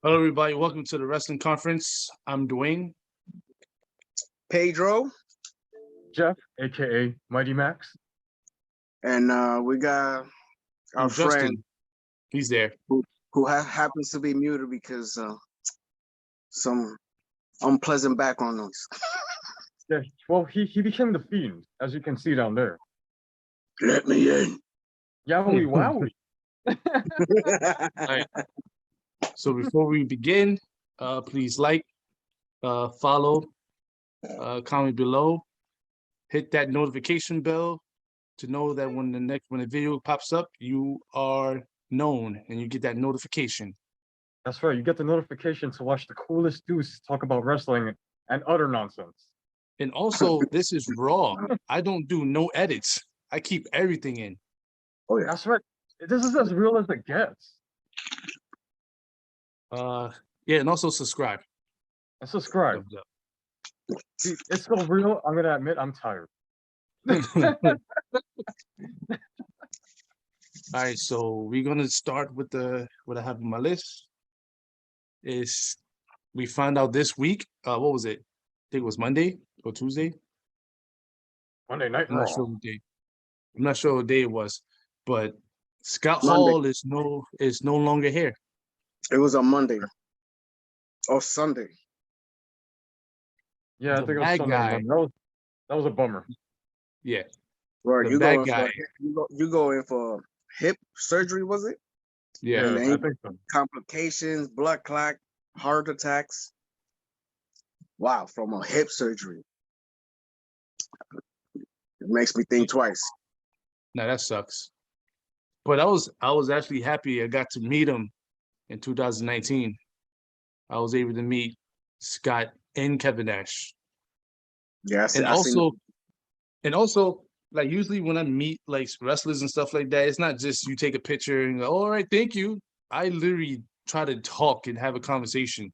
Hello, everybody. Welcome to the wrestling conference. I'm Dwayne. Pedro, Jeff, aka Mighty Max. and we got our And friend Justin. He's there. who happens to be muted because some unpleasant background noise. Yeah, well, he became the Fiend, as you can see down there. Let me in. Yowie wowie. All right. So before we begin, please like, follow, comment below, hit that notification bell to know that when the video pops up, you are known and you get that notification. That's right, you get the notification to watch the coolest dudes talk about wrestling and utter nonsense. And also, this is raw. I don't do no edits. I keep everything in. Oh yeah. That's right. This is as real as it gets. Yeah, and also subscribe. And subscribe. Thumbs up. See, it's so real, I'm gonna admit I'm tired. All right, so we're gonna start with what I have on my list. Is we found out this week, what was it? I think it was Monday or Tuesday. Monday Night I'm not sure Raw. what day. I'm not sure what day it was, but Scott Monday. Hall is no longer here. It was on Monday or Sunday. Yeah, I The think it was bad Sunday. guy. That was a bummer. Yeah, Right, the you bad going guy. for you go in for hip surgery, was it? Yeah. And I then think so. complications, blood clot, heart attacks. Wow, from a hip surgery. It makes me think twice. Now that sucks. But I was actually happy I got to meet him in 2019. I was able to meet Scott and Kevin Nash. Yeah, And also, like usually when I meet like wrestlers and stuff like that, it's not just you take a picture and go, all right, thank you. I literally try to talk and have a conversation.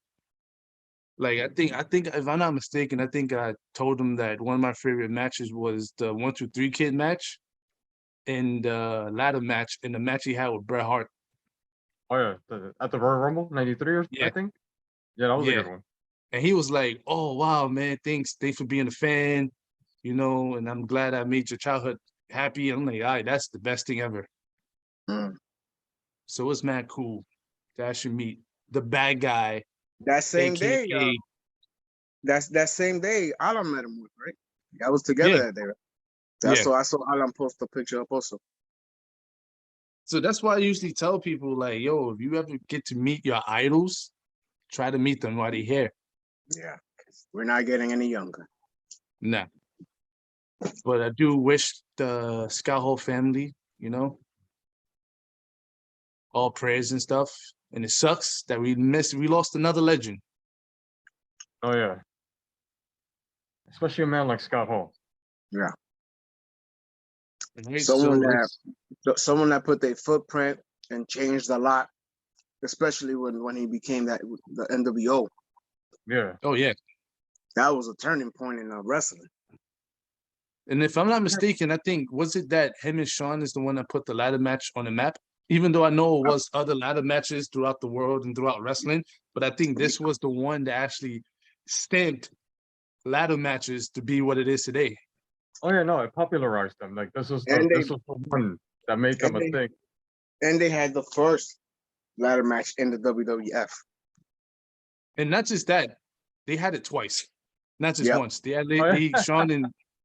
Like I think if I'm not mistaken, I think I told him that one of my favorite matches was the 1-2-3 Kid match and the ladder match and the match he had with Bret Hart. Oh yeah, at the Royal Rumble, 93 or Yeah. I think. Yeah, that was a Yeah. good one. And he was like, oh wow, man, thanks for being a fan, and I'm glad I made your childhood happy. I'm like, all right, that's the best thing ever. Mm. So it's mad cool that I should meet the bad guy, That same day, aka that same day, Alan met him with, right? I was together Yeah. that day. Yeah. So I saw Alan post a picture up also. So that's why I usually tell people, like, yo, if you ever get to meet your idols, try to meet them while they're here. Yeah, we're not getting any younger. Nah. But I do wish the Scott Hall family, all prayers and stuff. And it sucks that we lost another legend. Oh yeah. Especially a man like Scott Hall. Yeah, Right? someone that put their footprint and changed a lot, especially when he became the NWO. Yeah. Oh yeah. That was a turning point in wrestling. And if I'm not mistaken, I think was it that him and Sean is the one that put the ladder match on the map? Even though I know it was other ladder matches throughout the world and throughout wrestling, but I think this was the one that actually stamped ladder matches to be what it is today. Oh yeah, no, it popularized them. Like this was the one that made them a thing. And they had the first ladder match in the WWF. And not just that, they had it twice, not just once. They had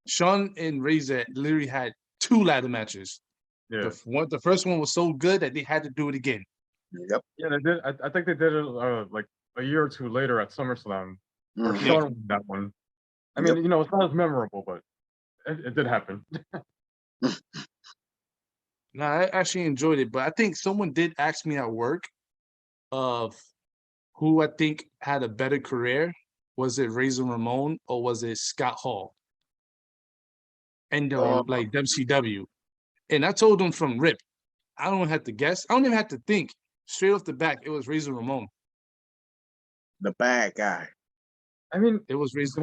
Sean and Razor literally had 2 ladder matches. Yeah. The first one was so good that they had to do it again. Yep. Yeah, they did. I think they did it like a year or two later at SummerSlam. Where Sean won that one. I mean, it's not as memorable, but it did happen. No, I actually enjoyed it, but I think someone did ask me at work of who I think had a better career. Was it Razor Ramon or was it Scott Hall? And like WCW. And I told them from rip, I don't have to guess. I don't even have to think. Straight off the back, it was Razor Ramon. The bad guy. I mean, it was Razor.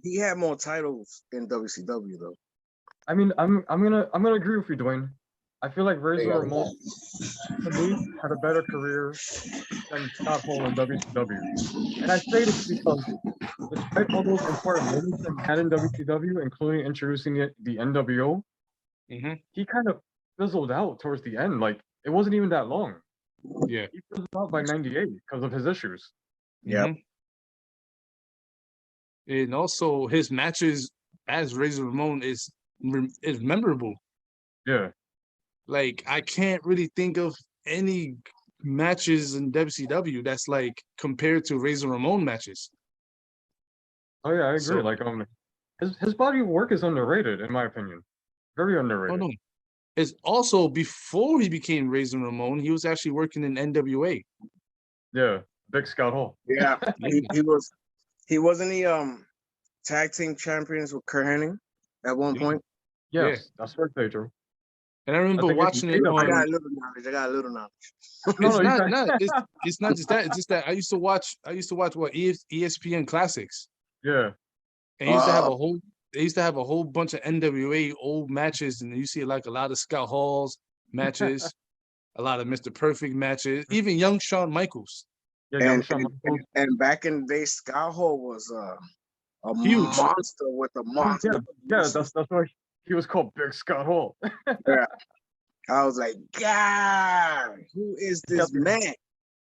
He had more titles in WCW though. I mean, I'm gonna agree with you, Dwayne. I feel like Razor Ramon to me had a better career than Scott Hall in WCW. And I say this because despite all those important moments that he had in WCW, including introducing the NWO, he kind of fizzled out towards the end. Like it wasn't even that long. Yeah. He fizzled out by '98 because of his issues. Yep. And also his matches as Razor Ramon is memorable. Yeah. Like I can't really think of any matches in WCW that's like compared to Razor Ramon matches. Oh yeah, I agree. So- Like his body of work is underrated in my opinion. Very Oh underrated. no. It's also before he became Razor Ramon, he was actually working in NWA. Yeah, Big Scott Hall. Yeah. He wasn't tag team champions with Kurt Hennig at one point. Yes, that's right, Pedro. And I remember think watching it I I on. got a little knowledge. I got a little knowledge. No, It's no, you not, got- it's not just that. It's just that I used to watch what ESPN Classics. Yeah. And he used to have a whole they used to have a whole bunch of NWA old matches, and you see like a lot of Scott Hall's matches, a lot of Mr. Perfect matches, even young Shawn Michaels. Yeah, Young And, Shawn and, Michaels. and back in the day, Scott Hall was a Huge. monster with a monster. Yeah, that's why he was called Big Scott Hall. I was like, God, who is this man?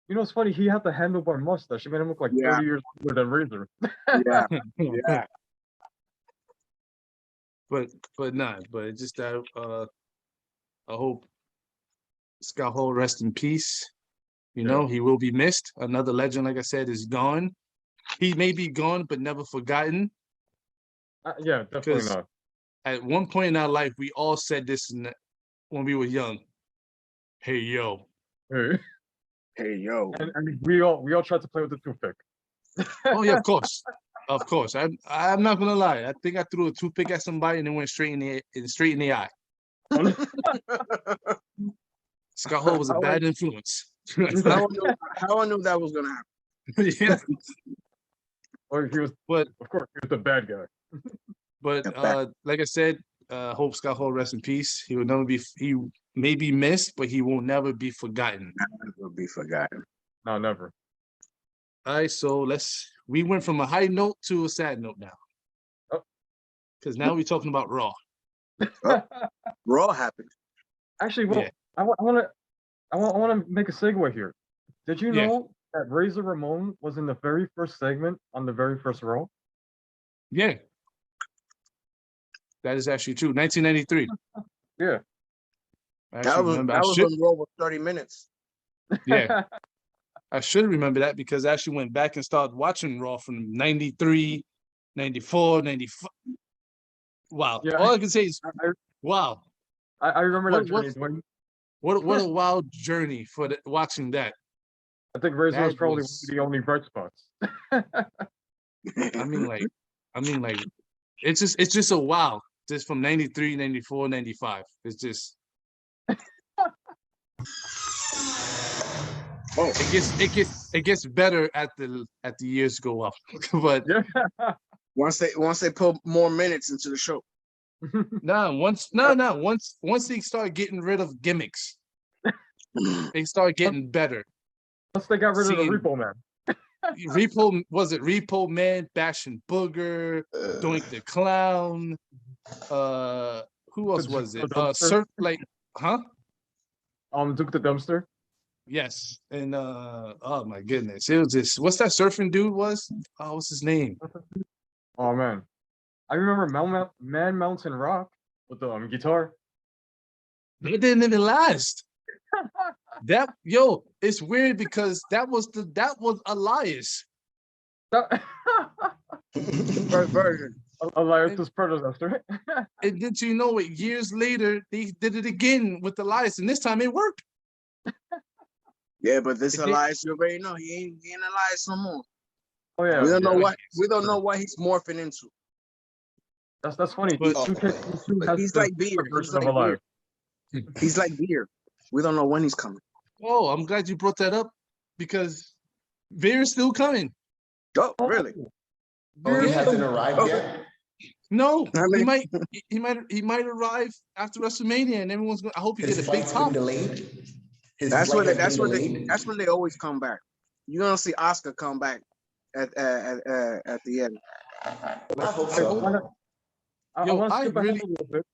You know, it's funny. He had the handlebar mustache. It made him look like Yeah. 30 years older than Razor. Yeah, yeah. But it's just that I hope Scott Hall rest in peace. You know, he will be missed. Another legend, like I said, is gone. He may be gone, but never forgotten. Yeah, definitely Because not. at one point in our life, we all said this when we were young. Hey, yo. Hey. Hey, yo. And we all tried to play with the toothpick. Oh, yeah, of course. Of course. I'm not going to lie. I think I threw a toothpick at somebody and it went straight in the eye. Scott Hall was a bad influence. How I knew that was going to happen. Yeah. Or he was, But of course, he was the bad guy. But like I said, hope Scott Hall rest in peace. He may be missed, but he will never be forgotten. Never be forgotten. No, never. All right, so we went from a high note to a sad note now. Oh. Because now we're talking about Raw. Raw happened. Actually, well, Yeah. I want to make a segue here. Did you know that Razor Ramon was in the very first segment on the very first Raw? Yeah. That is actually true. 1993. Yeah. That was when Raw was 30 minutes. Yeah. I should remember that because I actually went back and started watching Raw from 93, 94, 95. Wow. Yeah. All I can say is, wow. I remember that journey. What a wild journey for watching that. I think Razor was That probably was- one of the only bright spots. I mean, like, it's just a wow. Just from 93, 94, 95. It's just it gets better as the years go up. But Yeah. Once they put more minutes into the show. once they start getting rid of gimmicks, they start getting better. Once they got rid of the Seeing- Repo Man. Repo Man, Bashing Booger, Doink the Clown, who else was it? Dumpster? Surf, Duke the Dumpster. yes. And oh my goodness. It was just what's that surfing dude was? Oh, what's his name? Oh man, I remember Man Mountain Rock with the guitar. It didn't even last. It's weird because that was Elias. First version. Elias's predecessor. And did you know it? Years later, they did it again with Elias, and this time it worked. Yeah, but this It did- Elias, you already know he ain't Elias no more. Oh yeah. We don't know yeah. what he's morphing into. That's funny. But- He's like beer. He's like beer. We don't know when he's coming. Oh, I'm glad you brought that up because Veer's still coming. Oh, really? Oh, he hasn't arrived yet? No, I mean, he might arrive after WrestleMania, and everyone's going. I hope he His get a big flight's been top. delayed. His that's flight when has been delayed. that's when they always come back. You're gonna see Oscar come back at the end. I hope I so. wanna, I Yo, want to I skip ahead really- a little bit.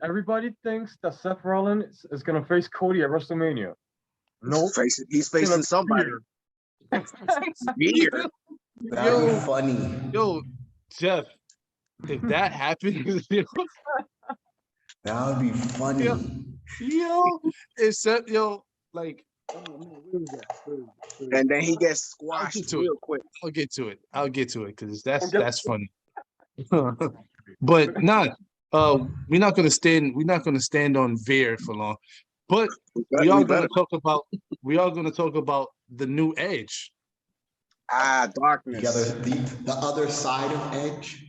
Everybody thinks that Seth Rollins is gonna face Cody at WrestleMania. No, He's facing somebody. Weird. That'd Yo. be funny. Yo, Jeff, if that happens, That would be funny. yo, except like, And then he gets I'll squashed get to real quick. I'll get to it. I'll get to it because that's funny. But we're not gonna stand on Veer for long. But we are gonna talk about the new Edge. Darkness. The other side of Edge.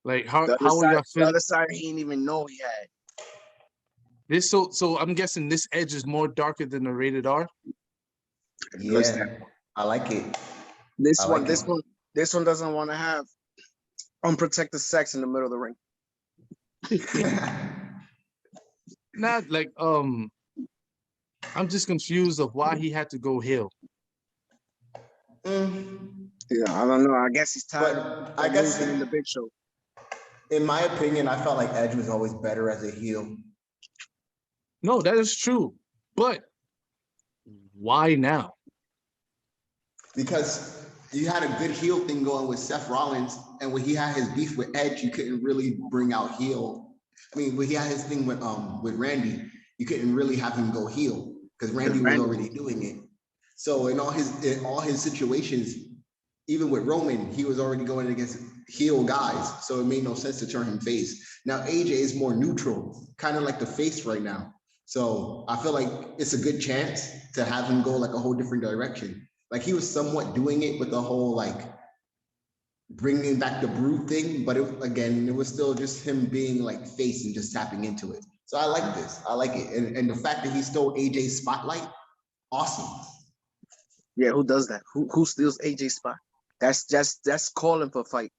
Like how The are y'all the feeling? other side he didn't even know he had. This so I'm guessing this Edge is more darker than the rated R. Yeah, I like it. This I one, like this it. one, this one doesn't want to have unprotected sex in the middle of the ring. Not like I'm just confused of why he had to go heel. Yeah, I don't know. I guess he's tired But of I guess losing in the Big Show. in my opinion, I felt like Edge was always better as a heel. No, that is true. But why now? Because you had a good heel thing going with Seth Rollins, and when he had his beef with Edge, you couldn't really bring out heel. I mean, when he had his thing with Randy, you couldn't really have him go heel because Randy was already doing it. So in all his situations, even with Roman, he was already going against heel guys, so it made no sense to turn him face. Now AJ is more neutral, kind of like the face right now. So I feel like it's a good chance to have him go like a whole different direction. Like he was somewhat doing it with the whole like bringing back the Brood thing, but it was still just him being like face and just tapping into it. So I like this. I like it, and the fact that he stole AJ's spotlight, awesome. Yeah, who does that? Who steals AJ's spot? That's calling for a fight.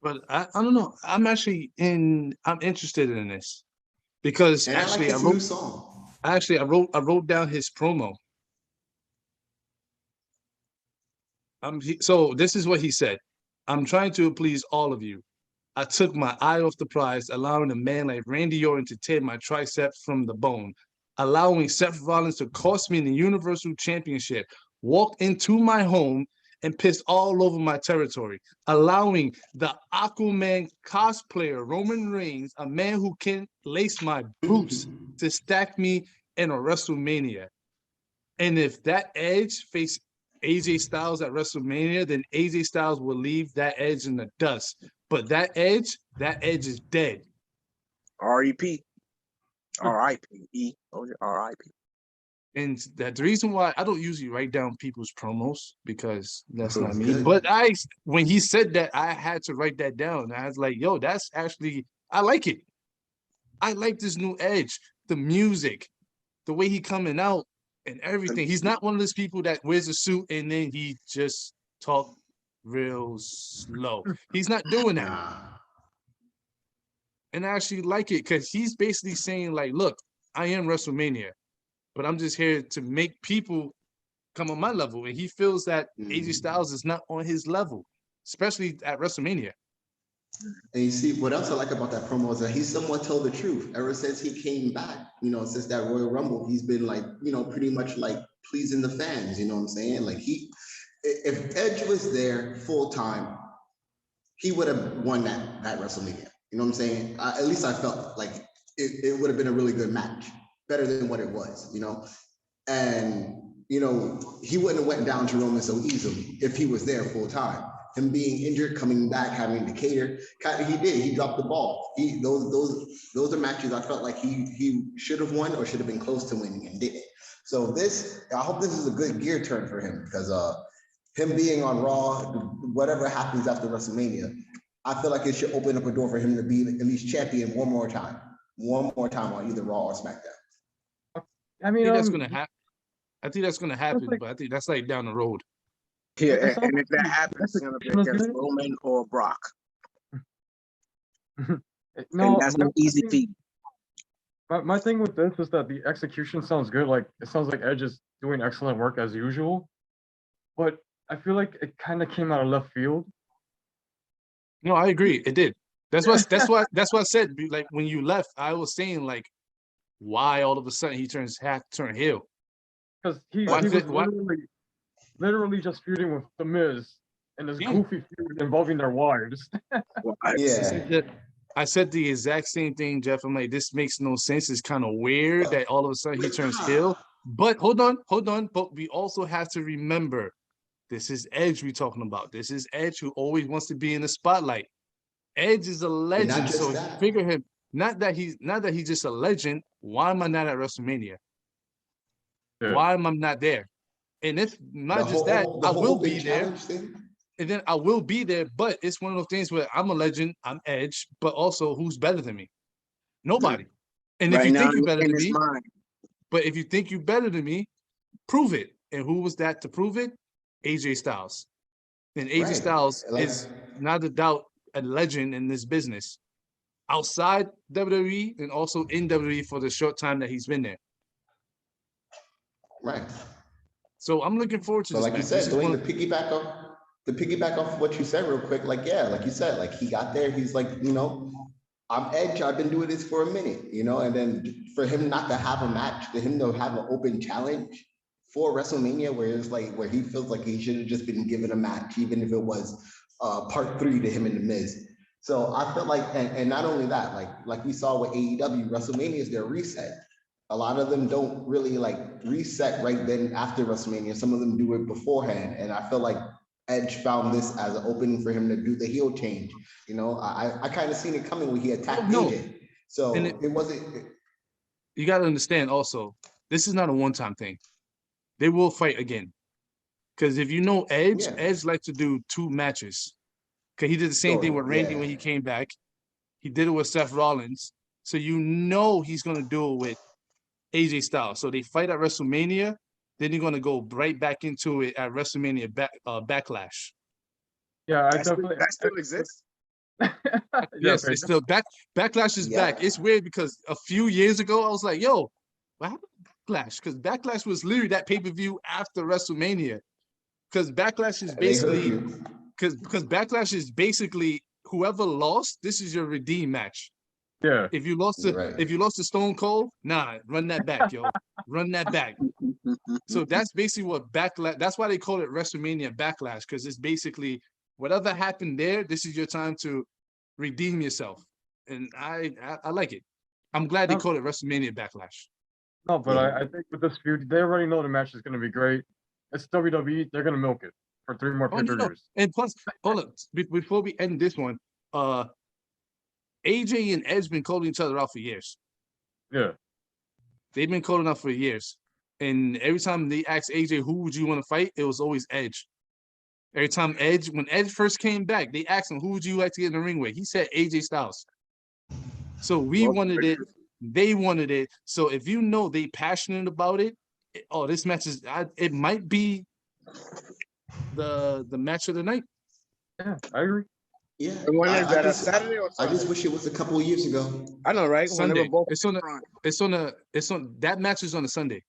But I don't know. I'm interested in this because And actually I like his new song. I wrote down his promo. So this is what he said. I'm trying to please all of you. I took my eye off the prize, allowing a man like Randy Orton to tear my tricep from the bone, allowing Seth Rollins to cost me the Universal Championship, walk into my home and piss all over my territory, allowing the Aquaman cosplayer Roman Reigns, a man who can lace my boots, to stack me in a WrestleMania. And if that Edge faced AJ Styles at WrestleMania, then AJ Styles will leave that Edge in the dust. But that Edge is dead. R.E.P. R.I.P. R.I.P. And that's the reason why I don't usually write down people's promos because that's not me. Good. But when he said that, I had to write that down. I was like, yo, that's actually, I like it. I like this new Edge, the music, the way he coming out and everything. He's not one of those people that wears a suit and then he just talk real slow. He's not doing that. Nah. And I actually like it because he's basically saying like, look, I am WrestleMania, but I'm just here to make people come on my level. And he feels that AJ Styles is not on his level, especially at WrestleMania. And you see, what else I like about that promo is that he somewhat told the truth. Ever since he came back, since that Royal Rumble, he's been like, pretty much like pleasing the fans, you know what I'm saying? Like if Edge was there full time, he would have won that WrestleMania. You know what I'm saying? At least I felt like it would have been a really good match, better than what it was, And, he wouldn't have went down to Roman so easily if he was there full time. Him being injured, coming back, having to cater, kind of he did. He dropped the ball. Those are matches I felt like he should have won or should have been close to winning and didn't. So I hope this is a good gear turn for him because him being on Raw, whatever happens after WrestleMania, I feel like it should open up a door for him to be at least champion one more time on either Raw or SmackDown. I mean, I think that's gonna happen. I think that's gonna happen, but I think that's like down the road. Yeah, It sounds and if that like happens, it's gonna be execution was against good. Roman or Brock, and No, that's an easy feat. my thing with this is that the execution sounds good. Like it sounds like Edge is doing excellent work as usual, but I feel like it kind of came out of left field. No, I agree. It did. That's what I said. Like when you left, I was saying like, why all of a sudden he turn heel? Because he Why was fit- why- literally just feuding with The Miz in this Yeah. goofy feud involving their wives. Yeah. I said the exact same thing, Jeff. I'm like, this makes no sense. It's kind of weird that all of a sudden he turns heel. But hold on. But we also have to remember, this is Edge we're talking about. This is Edge who always wants to be in the spotlight. Edge is a legend, just so that. figure him. Not that he's just a legend. Why am I not at WrestleMania? Yeah. Why am I not there? And if not just that, the I whole will open be there. challenge thing. And then I will be there, but it's one of those things where I'm a legend, I'm Edge, but also who's better than me? Nobody. And if Right you now, think you're better in than his me, mind, but if you think you're better than me, prove it. And who was that to prove it? AJ Styles. And AJ Right. Styles Like- is not a doubt a legend in this business. Outside WWE and also in WWE for the short time that he's been there. Right. So I'm looking forward to So this like you match. said, This is Dwayne, one- to piggyback off what you said real quick, like, yeah, like you said, like he got there, he's like, I'm Edge, I've been doing this for a minute, and then for him not to have a match, for him to have an open challenge for WrestleMania, where it's like, where he feels like he should have just been given a match, even if it was part 3 to him and The Miz. So I feel like, and not only that, like we saw with AEW, WrestleMania is their reset. A lot of them don't really like reset right then after WrestleMania. Some of them do it beforehand. And I feel like Edge found this as an opening for him to do the heel change. I kind of seen it coming when he attacked AJ. So And it wasn't. You got to understand also, this is not a one-time thing. They will fight again. Because if you know Edge, Yeah. Edge likes to do 2 matches. Because he did the same thing with Randy when he came back. He did it with Seth Rollins. So he's going to do it with AJ Styles. So they fight at WrestleMania. Then you're going to go right back into it at WrestleMania Backlash. Yeah, that still exists. Yes, okay. it's still Backlash is back. It's weird because a few years ago I was like, yo, what happened to Backlash? Because Backlash was literally that pay-per-view after WrestleMania. Because Backlash is basically because Backlash is basically whoever lost, this is your redeem match. Yeah. If you lost to Stone Cold, nah, run that back, yo. Run that back. So that's basically what Backlash, that's why they call it WrestleMania Backlash, because it's basically whatever happened there, this is your time to redeem yourself. And I like it. I'm glad they call it WrestleMania Backlash. No, but I think with this feud, they already know the match is going to be great. It's WWE. They're going to milk it for 3 more pay-per-views. No. And plus, hold on, before we end this one, AJ and Edge been calling each other out for years. Yeah. They've been calling out for years. And every time they asked AJ, who would you want to fight? It was always Edge. Every time when Edge first came back, they asked him, who would you like to get in the ring with? He said AJ Styles. So we wanted it. They wanted it. So if they passionate about it, this match is, it might be the match of the night. Yeah, I agree. Yeah. And when is that, a Saturday or Sunday? I just wish it was a couple of years ago. I know, right? When they Sunday. were both That match is on a Sunday.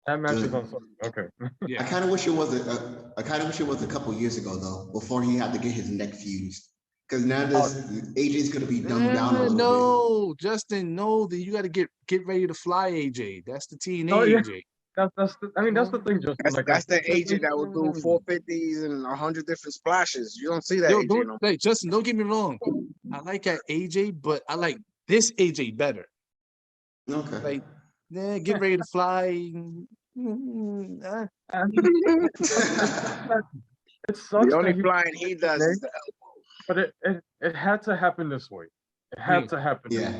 That match is on Sunday. Okay. Yeah. I kind of wish it was a couple of years ago though, before he had to get his neck fused. Because now AJ's gonna be dumbed down a little bit. No, Justin, no. Then you got to get ready to fly, AJ. That's the TNA AJ. That's the thing, Justin. That's the agent that will do 450s and 100 different splashes. You don't see that AJ. Justin, don't get me wrong. I like that AJ, but I like this AJ better. Okay. Get ready to fly. It sucks. The only flying he does is the elbow. But it had to happen this way. It had to happen. Yeah.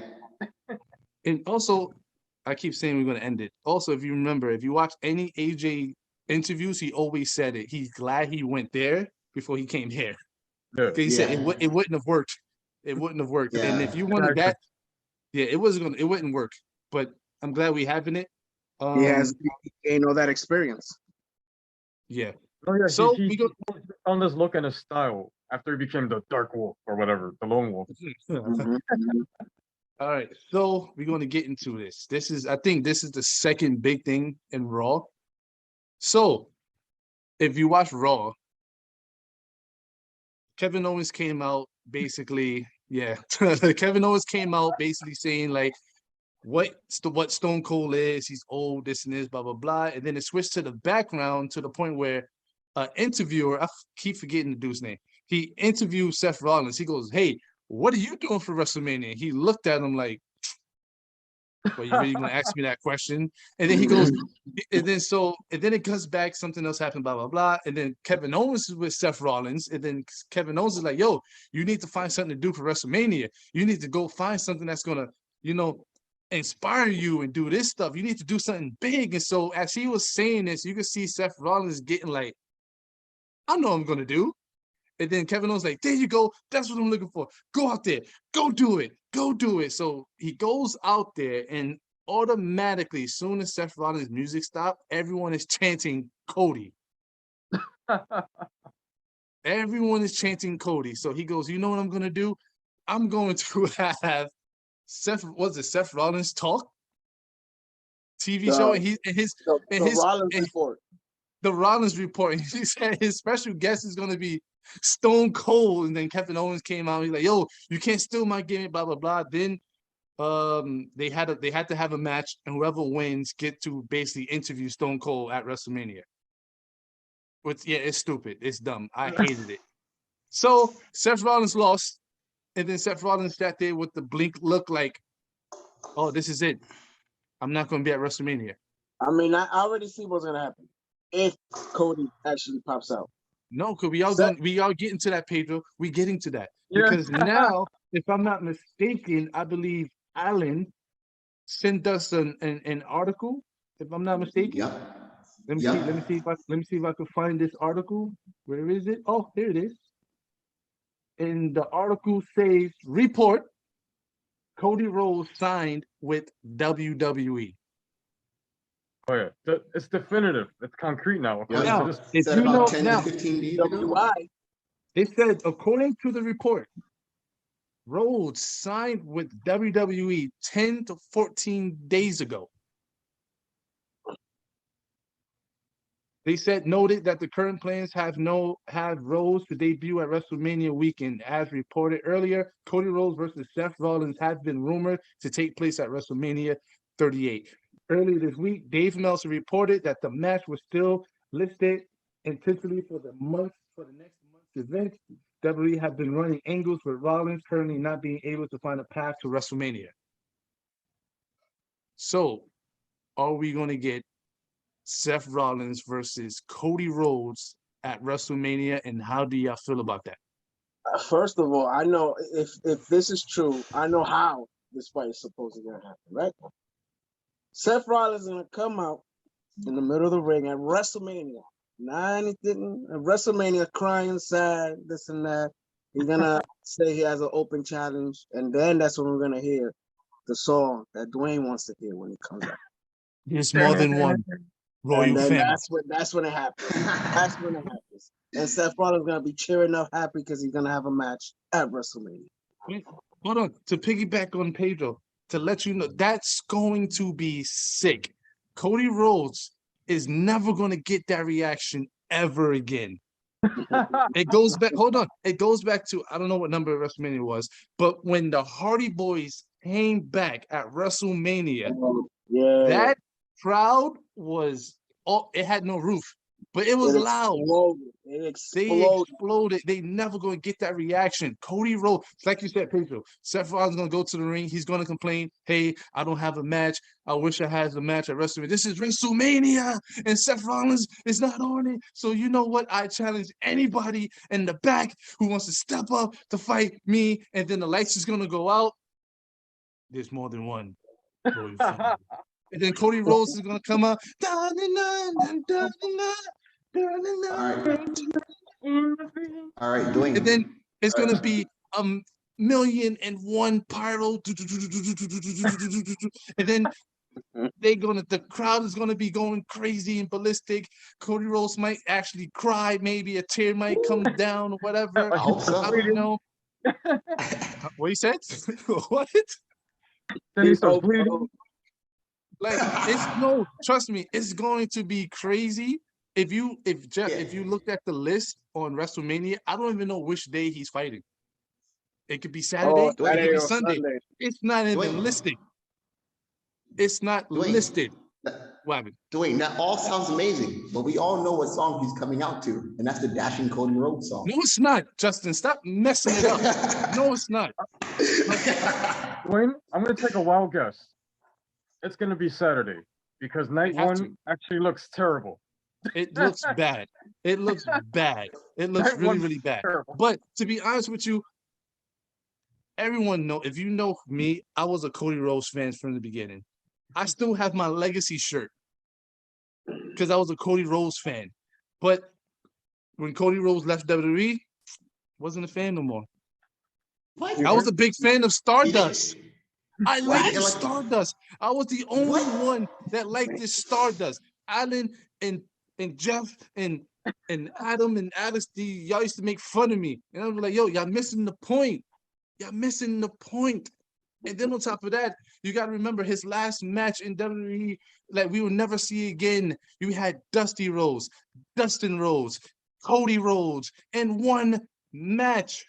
And also, I keep saying we're going to end it. Also, if you remember, if you watch any AJ interviews, he always said it. He's glad he went there before he came here. Yeah. He said it wouldn't have worked. It wouldn't have worked. Yeah. And if you wanted that, it wouldn't work. But I'm glad we having it. He gained all that experience. Yeah. Oh yeah, So he we go. found his look and his style after he became the Dark Wolf or whatever, the Lone Wolf. Mhm, mhm. All right, so we're going to get into this. I think this is the second big thing in Raw. So, if you watch Raw, Kevin Owens came out basically, yeah, Kevin Owens came out basically saying like what Stone Cold is, he's old, this and this, blah blah blah, and then it switched to the background to the point where an interviewer, keep forgetting the dude's name, he interviewed Seth Rollins. He goes, "Hey, what are you doing for WrestleMania?" He looked at him like, "Well, you really gonna ask me that question?" And then he goes, and then it comes back, something else happened, blah blah blah. And then Kevin Owens is with Seth Rollins, and then Kevin Owens is like, "Yo, you need to find something to do for WrestleMania. You need to go find something that's gonna, you know, inspire you and do this stuff. You need to do something big." And so as he was saying this, you could see Seth Rollins getting like, "I know what I'm gonna do." And then Kevin Owens like, "There you go. That's what I'm looking for. Go out there. Go do it. Go do it." So he goes out there, and automatically, as soon as Seth Rollins' music stopped, everyone is chanting Cody. Everyone is chanting Cody. So he goes, "You know what I'm gonna do? I'm going to have Seth Rollins talk TV show, and The his Rollins report. the Rollins report. And he said his special guest is going to be Stone Cold. And then Kevin Owens came out. He's like, "Yo, you can't steal my gimmick, blah blah blah." Then they had to have a match, and whoever wins get to basically interview Stone Cold at WrestleMania. Which, yeah, it's stupid. It's dumb. I hated it. So Seth Rollins lost, and then Seth Rollins sat there with the blink look like, "Oh, this is it. I'm not going to be at WrestleMania." I mean, I already see what's gonna happen if Cody actually pops out. No, because Seth- we are getting to that, Pedro. We getting to that. Yeah. Because now, if I'm not mistaken, I believe Alan sent us an article, if I'm not mistaken. Yep. Let me Yep. see. Let me see if I can find this article. Where is it? Oh, here it is. And the article says, report, Cody Rose signed with WWE. Oh yeah, it's definitive. It's concrete now. According Now, to this, if Said you about know 10 now, to 15 days ago. WI. it said, according to the report, Rhodes signed with WWE 10 to 14 days ago. They said noted that the current plans have Rhodes to debut at WrestleMania weekend. As reported earlier, Cody Rhodes versus Seth Rollins has been rumored to take place at WrestleMania 38. Earlier this week, Dave Meltzer reported that the match was still listed intensely for the next month's event. WWE have been running angles with Rollins currently not being able to find a path to WrestleMania. So, are we going to get Seth Rollins versus Cody Rhodes at WrestleMania, and how do y'all feel about that? First of all, I know if this is true, I know how this fight is supposed to happen, right? Seth Rollins is gonna come out in the middle of the ring at WrestleMania. Not anything at WrestleMania, crying, sad, this and that. He's gonna say he has an open challenge, and then that's when we're gonna hear the song that Dwayne wants to hear when he comes out. There's more than one royal And then family. that's when it happens. That's when it happens. And Seth Rollins is gonna be cheering up happy because he's gonna have a match at WrestleMania. Hold on, to piggyback on Pedro, to let you know, that's going to be sick. Cody Rhodes is never going to get that reaction ever again. It goes back, hold on. It goes back to, I don't know what number WrestleMania was, but when the Hardy Boys came back at WrestleMania, Yeah, that crowd was, it had no roof, but it was loud. It They exploded. exploded. They never going to get that reaction. Cody Rhodes, like you said, Pedro, Seth Rollins going to go to the ring. He's going to complain, "Hey, I don't have a match. I wish I had a match at WrestleMania. This is WrestleMania, and Seth Rollins is not on it. So you know what? I challenge anybody in the back who wants to step up to fight me." And then the lights is going to go out. There's more than one. And then Cody Rhodes is going to come out. All right, Dwayne. And then it's gonna be 1,000,001 pyro, and then The crowd is gonna be going crazy and ballistic. Cody Rhodes might actually cry, maybe a tear might come down or whatever. I hope so. I don't know. What you said? What? Then he starts Oh, bleeding. Like trust me, it's going to be crazy. If you looked at the list on WrestleMania, I don't even know which day he's fighting. It could be Saturday, it could Saturday be or Sunday. Sunday. It's not even Dwayne. listed. It's not listed. What happened? Dwayne, that all sounds amazing, but we all know what song he's coming out to, and that's the Dashing Cody Rhodes song. No, it's not, Justin. Stop messing it up. No, it's not. Dwayne, I'm going to take a wild guess. It's going to be Saturday because night one actually looks terrible. It looks bad. It looks bad. It looks Night really, one's really bad. terrible. But to be honest with you, everyone know, if you know me, I was a Cody Rhodes fan from the beginning. I still have my legacy shirt because I was a Cody Rhodes fan. But when Cody Rhodes left WWE, wasn't a fan no more. What? I was a big fan of Stardust. I liked What? Stardust. I was the only one that liked this Stardust. Alan and Jeff and Adam and Alex, y'all used to make fun of me. And I was like, yo, y'all missing the point. Y'all missing the point. And then on top of that, you got to remember his last match in WWE, like we will never see again. You had Dusty Rhodes, Dustin Rhodes, Cody Rhodes in one match.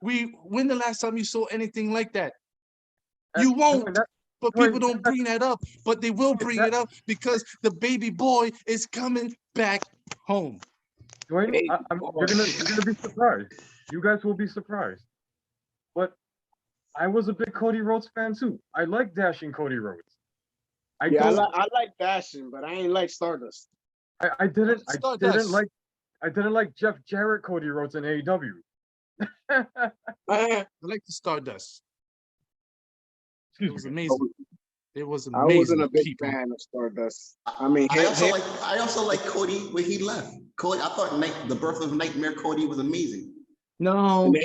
When the last time you saw anything like that? You won't. But people don't bring that up. But they will bring it up because the baby boy is coming back home. Dwayne, you're gonna be surprised. You guys will be surprised. But I was a big Cody Rhodes fan too. I like Dashing Cody Rhodes. I like Dashing, but I ain't like Stardust. I didn't like Jeff Jarrett Cody Rhodes in AEW. I like the Stardust. It was amazing. It was amazing. I wasn't a big fan of Stardust. I mean, I also like Cody when he left. Cody, I thought the birth of Nightmare Cody was amazing. No, and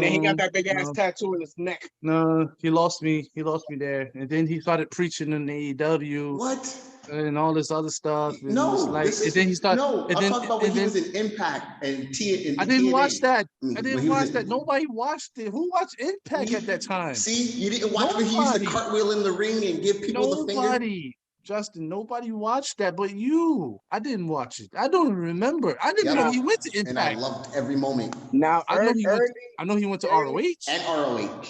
then he got that big ass tattoo in his neck. No, he lost me. He lost me there, and then he started preaching in AEW. What? And all this other stuff. And no, then he started. No, I'm talking about when he was in Impact and I didn't watch that. I didn't watch that. Nobody watched it. Who watched Impact at that time? See, you didn't watch when he used to cartwheel in the ring and give people the finger. Nobody. Justin, nobody watched that but you. I didn't watch it. I don't remember. I didn't know he went to Impact. And I loved every moment. Now, I know he went to ROH. And ROH.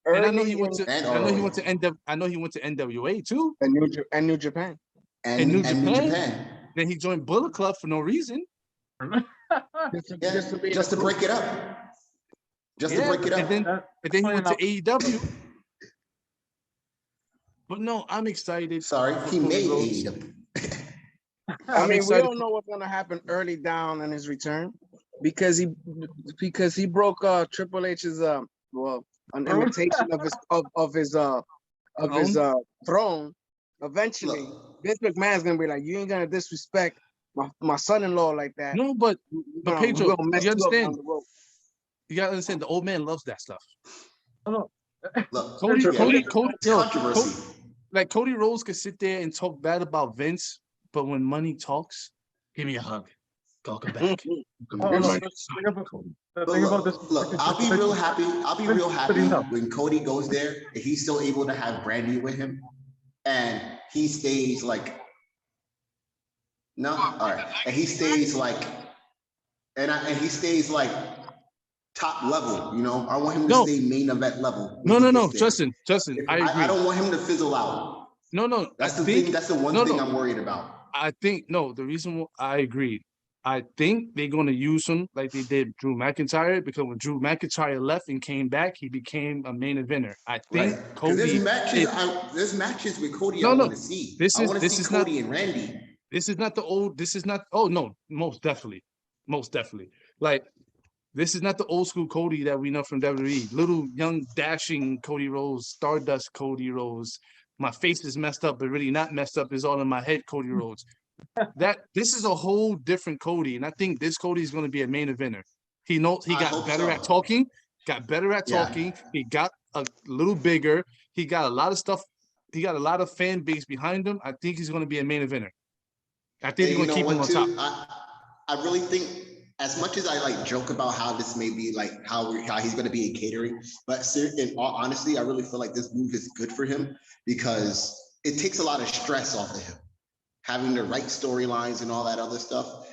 And I know he went to NWA too. And New Japan. And New Japan. Then he joined Bullet Club for no reason. Just to break it up. Just to break it up. And then he went to AEW. But no, I'm excited. Sorry, he made AEW. I mean, we don't know what's gonna happen early down in his return because he broke Triple H's an imitation of his throne. Eventually, Vince McMahon's gonna be like, you ain't gonna disrespect my son-in-law like that. No, but Pedro, you understand? You gotta understand. The old man loves that stuff. Oh, Look, Cody Rhodes could sit there and talk bad about Vince, but when money talks, give me a hug. Welcome back. Look, I'll be real happy. When Cody goes there and he's still able to have Brandy with him, and he stays like, and he stays like, and he stays like top level. You know, I want him to stay main event level. No, Justin, I agree. I don't want him to fizzle out. No, that's the thing. That's the one thing I'm worried about. I think the reason I agreed. I think they're going to use him like they did Drew McIntyre, because when Drew McIntyre left and came back, he became a main eventer. I think Cody. There's matches with Cody I want to see. I want to see Cody and Randy. This is not the old. This is not. Oh no, most definitely. Like, this is not the old school Cody that we know from WWE. Little young dashing Cody Rose, Stardust Cody Rose. My face is messed up, but really not messed up. Is all in my head, Cody Rhodes. This is a whole different Cody, and I think this Cody is going to be a main eventer. He got better at talking. He got a little bigger. He got a lot of stuff he got a lot of fan base behind him. I think he's going to be a main eventer. I think And they're going to keep him on top. I really think, as much as I like joke about how this may be like how he's going to be in catering, but in all honesty, I really feel like this move is good for him because it takes a lot of stress off of him. Having the right storylines and all that other stuff,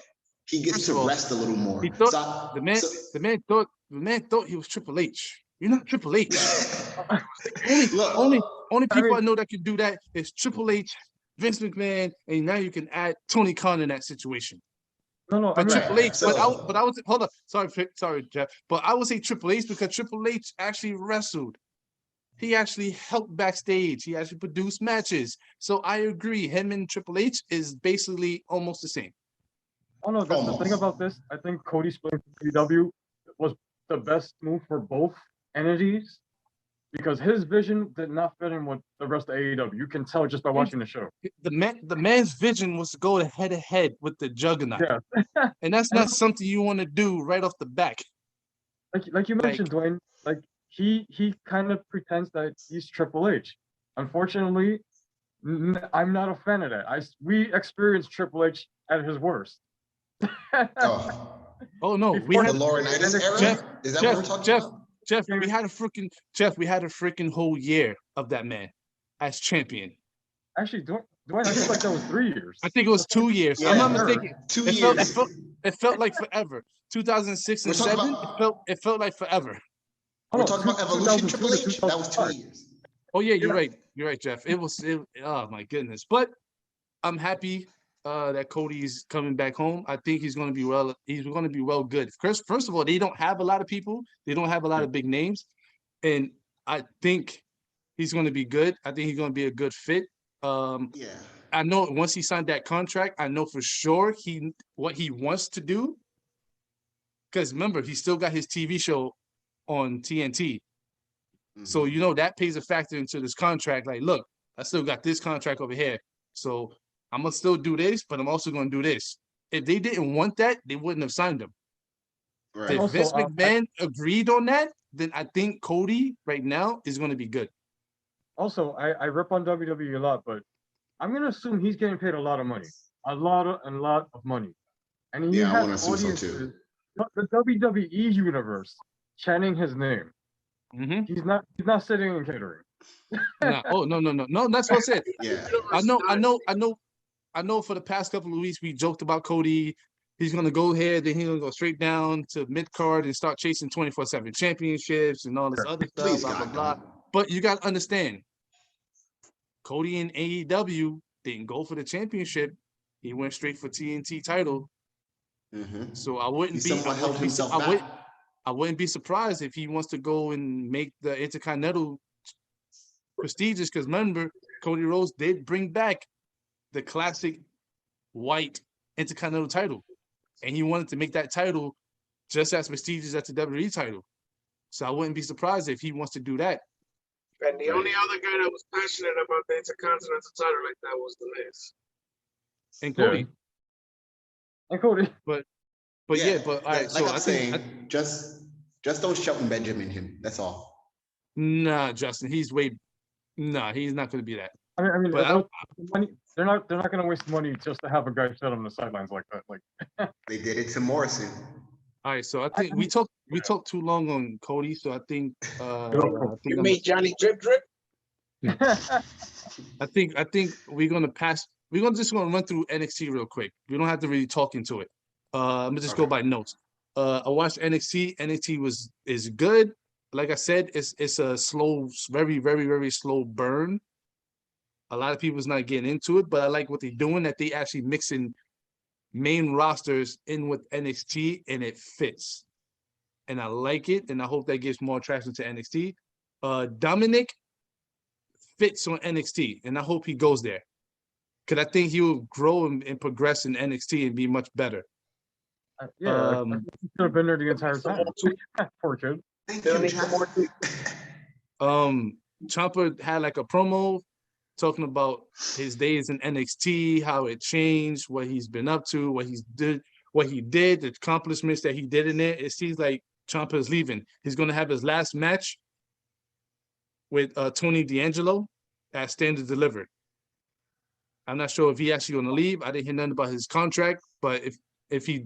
he gets to rest a little more. He thought, the man thought he was Triple H. You're not Triple H. only people I know that can do that is Triple H, Vince McMahon, and now you can add Tony Khan in that situation. No, but Triple H. So, but I was hold on. Sorry, Jeff. But I would say Triple H because Triple H actually wrestled. He actually helped backstage. He actually produced matches. So I agree. Him and Triple H is basically almost the same. Oh no, the thing about this, I think Cody splitting AEW was the best move for both entities because his vision did not fit in with the rest of AEW. You can tell just by watching the show. The man's vision was to go head to head with the Juggernaut. Yeah. And that's not something you want to do right off the back. Like you mentioned, Dwayne, like he kind of pretends that he's Triple H. Unfortunately, I'm not a fan of that. We experienced Triple H at his worst. Oh no, we had the Laurinaitis era. Jeff, is that what we're talking about? Jeff, we had a freaking whole year of that man as champion. Actually, Dwayne, I feel like that was 3 years. I think it was 2 years. Yeah, I'm not mistaken. 2 years. It felt like forever. 2006 and 2007. It felt like forever. We're talking about Evolution Triple H. That was 2 years. Oh yeah, you're right. You're right, Jeff. Oh my goodness. But I'm happy that Cody's coming back home. I think he's going to be well. He's going to be well good. First of all, they don't have a lot of people. They don't have a lot of big names, and I think he's going to be good. I think he's going to be a good fit. I know once he signed that contract, I know for sure what he wants to do. Because remember, he still got his TV show on TNT. So, that plays a factor into this contract. Like, look, I still got this contract over here. So I'm going to still do this, but I'm also going to do this. If they didn't want that, they wouldn't have signed him. Right. If Vince McMahon agreed on that, then I think Cody right now is going to be good. Also, I rip on WWE a lot, but I'm going to assume he's getting paid a lot of money. A lot of money. And he I want to has assume so too. The WWE universe chanting his name. He's not sitting in catering. No. That's what I said. Yeah. I know. For the past couple of weeks, we joked about Cody. He's gonna go here, then he's gonna go straight down to mid card and start chasing 24/7 championships and all this other stuff. Please, blah God, blah blah. But you gotta understand, Cody in AEW didn't go for the championship. He went straight for TNT title. So I wouldn't be surprised if he wants to go and make the Intercontinental prestigious. Because remember, Cody Rose did bring back the classic white Intercontinental title, and he wanted to make that title just as prestigious as the WWE title. So I wouldn't be surprised if he wants to do that. And the only other guy that was passionate about the Intercontinental title like that was The Miz. And Cody. And Cody. But all right. So I'm saying, just don't Shelton Benjamin him. That's all. Nah, Justin. He's not going to be that. I mean, they're not going to waste money just to have a guy sit on the sidelines like that. Like they did it to Morrison. All right, so I think we talked too long on Cody. So I think you made Johnny drip. I think we're gonna pass. We're just gonna run through NXT real quick. We don't have to really talk into it. I'm gonna just go by notes. I watched NXT. NXT is good. Like I said, it's a slow, very, very, very slow burn. A lot of people's not getting into it, but I like what they're doing. That they actually mixing main rosters in with NXT, and it fits. And I like it, and I hope that gives more traction to NXT. Dominic fits on NXT, and I hope he goes there. Because I think he will grow and progress in NXT and be much better. He should have been there the entire time. Poor kid. Ciampa had like a promo talking about his days in NXT, how it changed, what he's been up to, what he did, the accomplishments that he did in it. It seems like Ciampa is leaving. He's going to have his last match with Tony D'Angelo as standard delivered. I'm not sure if he actually going to leave. I didn't hear nothing about his contract, but if he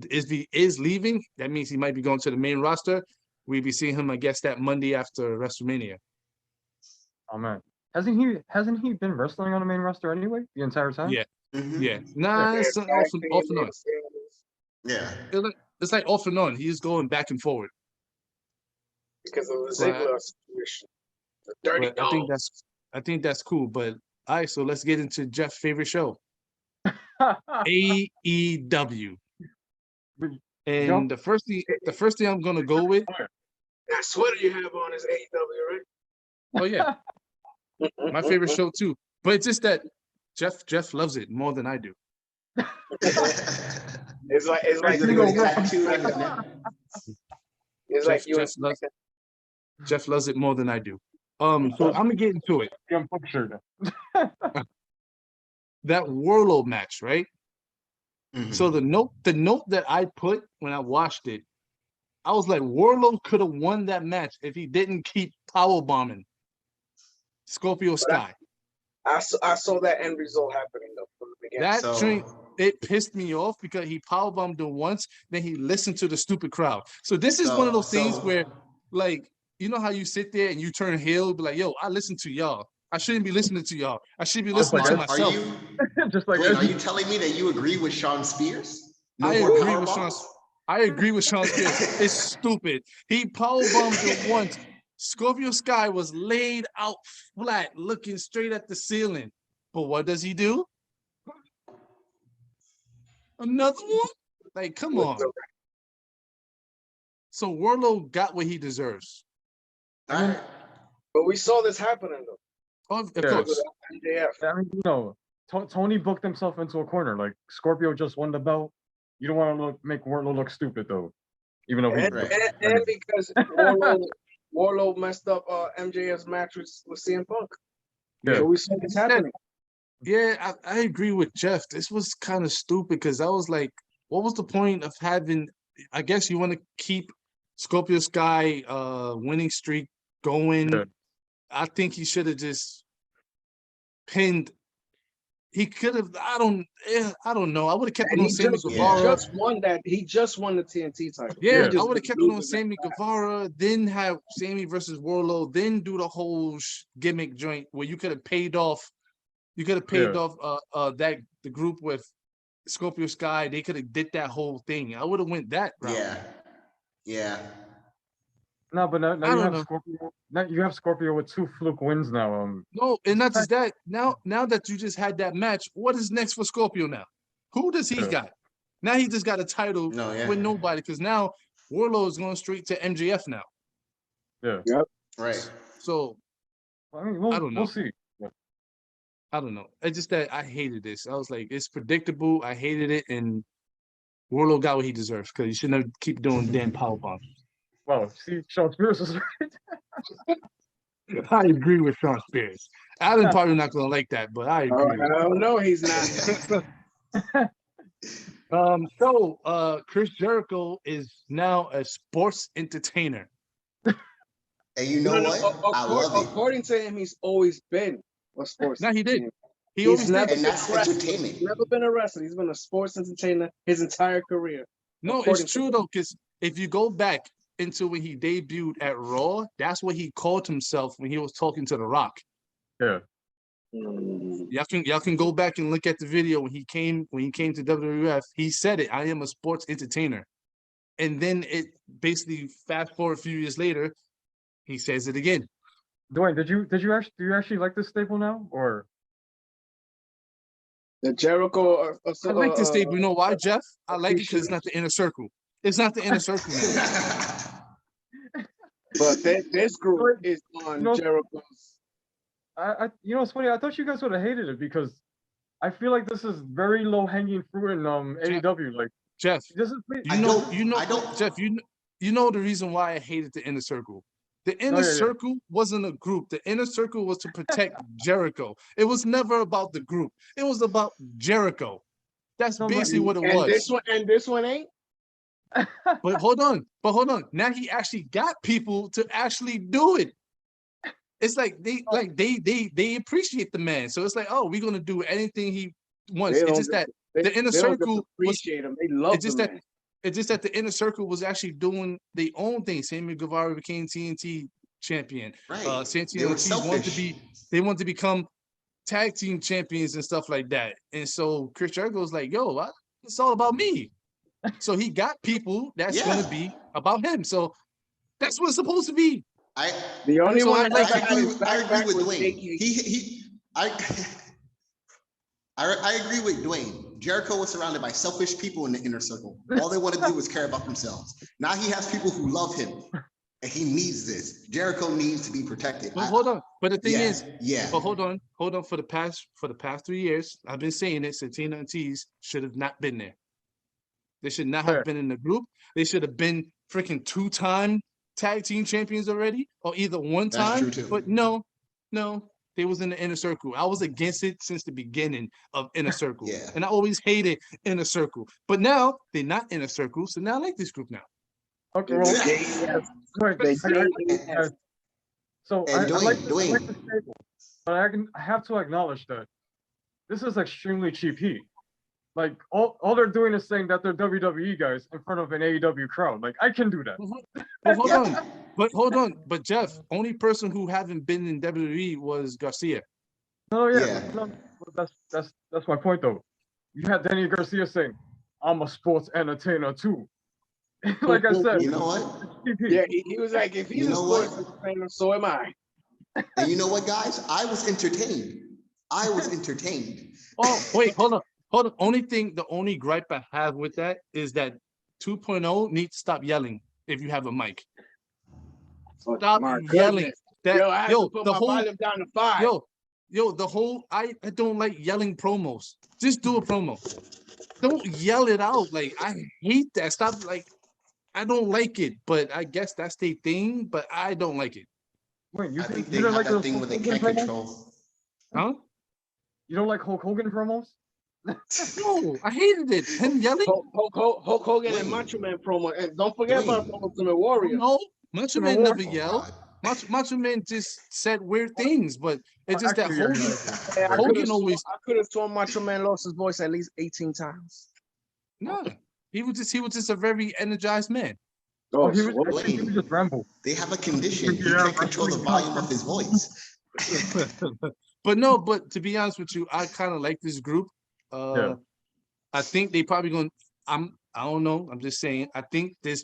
is leaving, that means he might be going to the main roster. We'll be seeing him, I guess, that Monday after WrestleMania. Oh man, hasn't he been wrestling on the main roster anyway the entire time? Yeah, Mhm. yeah. Nah, it's off and on. Yeah. It's like off and on. He's going back and forward. Because of the But- Ziggler situation. The dirty But dogs. I think that's cool. But all right, so let's get into Jeff's favorite show, AEW. And the first thing I'm gonna go with. That sweater you have on is AEW, right? Oh yeah, my favorite show too. But it's just that Jeff loves it more than I do. It's like He's you gonna and go tattoo on his neck. it's like you and Jeff loves it more than I do. So I'm gonna get into it. I'm sure. That Warlow match, right? Mhm. So the note that I put when I watched it, I was like, Warlow could have won that match if he didn't keep power bombing Scorpio Sky. I saw that end result happening though from the beginning. That So- drink, it pissed me off because he power bombed him once, then he listened to the stupid crowd. So this is one of those things where, like, you know how you sit there and you turn heel, be like, yo, I listen to y'all. I shouldn't be listening to y'all. I should be listening to Are myself. you Just like wait, are you telling me that you agree with Sean Spears? No I more agree power with Sean. bombs? I agree with Sean Spears. It's stupid. He power bombed him once. Scorpio Sky was laid out flat, looking straight at the ceiling. But what does he do? Another one? Like, come on. So Warlow got what he deserves. All right. But we saw this happening though. Of Yeah. course. MJF. I mean, Tony booked himself into a corner. Like Scorpio just won the belt. You don't want to make Warlow look stupid though, even though he. And, Right. and because Warlow messed up MJF's match with CM Punk. Yeah. So we saw this happening. Yeah, I agree with Jeff. This was kind of stupid because I was like, what was the point of having, I guess you want to keep Scorpio Sky winning streak going. Yeah. I think he should have just pinned. He could have, I don't know. I would have kept it on Sammy Guevara. He just won the TNT title. Yeah, He I would have kept it on just Sammy Guevara, then have Sammy versus Warlow, then do the whole gimmick joint where you could have paid off. You could have paid off the group with Scorpio Sky. They could have did that whole thing. I would have went that route. Yeah. No, but now I you don't have know. Scorpio. Now you have Scorpio with 2 fluke wins now. No, and not just that. Now that you just had that match, what is next for Scorpio now? Who does he got? Now he just got a title with nobody because now Warlow is going straight to MJF now. Yeah. Yep. Right. So I mean, I don't know. We'll see. I don't know. It's just that I hated this. I was like, it's predictable. I hated it, and Warlow got what he deserves because he shouldn't have keep doing damn power bombs. Well, see, Sean Spears is right. I agree with Sean Spears. Adam probably not gonna like that, but I agree. No, he's not. Chris Jericho is now a sports entertainer. And you know what? I love it. According to him, he's always been a sports. No, he did. entertainer. He He's always never did. And that's been a wrestler. entertainment. He's never been a wrestler. He's been a sports entertainer his entire career. No, according it's to true him. though, because if you go back into when he debuted at Raw, that's what he called himself when he was talking to The Rock. Yeah. Y'all can go back and look at the video when he came to WWF. He said it. I am a sports entertainer, and then it basically fast forward a few years later, he says it again. Dwayne, do you actually like this staple now, or? The Jericho. I like this staple. You know why, Jeff? I like it because it's not the inner circle. It's not the inner circle now. But this group is on Jericho's. It's funny. I thought you guys would have hated it because I feel like this is very low hanging fruit in AEW. Like Jeff, this is Jeff, you know the reason why I hated the inner circle. The inner circle wasn't a group. The inner circle was to protect Jericho. It was never about the group. It was about Jericho. That's basically what it was. This one ain't. But hold on. Now he actually got people to actually do it. it's like they appreciate the man. So it's like, oh, we're gonna do anything he wants. They It's don't just that they, the inner they don't just circle was appreciate him. They love it's just the that man. it's just that the inner circle was actually doing their own thing. Sammy Guevara became TNT champion. Right. Santino They were Ortiz wanted to selfish. wanted to become tag team champions and stuff like that. And so Chris Jericho's like, yo, it's all about me. So he got people that's Yeah. gonna be about him. So that's what it's supposed to be. The only So one I that like ever it. had his I back agree with was Dwayne. JK. I agree with Dwayne. Jericho was surrounded by selfish people in the inner circle. All they want to do is care about themselves. Now he has people who love him, and he needs this. Jericho needs to be protected. But hold on. But the thing is, yeah. but hold on. For the past 3 years, I've been saying it. Santino and Ortiz should have not been there. They should not have been in the group. They should have been freaking 2-time tag team champions already, or either one That's time. true too. But no, they was in the inner circle. I was against it since the beginning of inner circle. Yeah. And I always hated inner circle. But now they're not inner circle, so now I like this group now. Okay, well, so And I like the Dwayne. stable, but I have to acknowledge that this is extremely cheap heat. Like all they're doing is saying that they're WWE guys in front of an AEW crowd. Like I can do that. But hold on. But Jeff, only person who haven't been in WWE was Garcia. No, Yeah. no, that's my point though. You had Danny Garcia saying, "I'm a sports entertainer too." Like I said, You know what? Yeah, he was like, if he's a sports entertainer, so am I. And you know what, guys? I was entertained. Oh, wait, hold on. The only gripe I have with that is that 2.0 needs to stop yelling if you have a mic. Stop yelling. I had to put my volume down to 5. I don't like yelling promos. Just do a promo. Don't yell it out. Like, I hate that. Stop, like, I don't like it, but I guess that's their thing, but I don't like it. Wait, I think they have that thing where they can't control. Huh? You don't like Hulk Hogan promos? No, I hated it. Him yelling. Hulk Hogan and Macho Man promo, and don't forget about Ultimate Warrior. No, Macho Man never yelled. Macho Man just said weird things, but it's just that Hogan always. I could have sworn Macho Man lost his voice at least 18 times. No, he was just a very energized man. Oh, he was just ramble. They have a condition. He can't control the volume of his voice. But to be honest with you, I kind of like this group. I think they probably going. I don't know. I'm just saying. I think this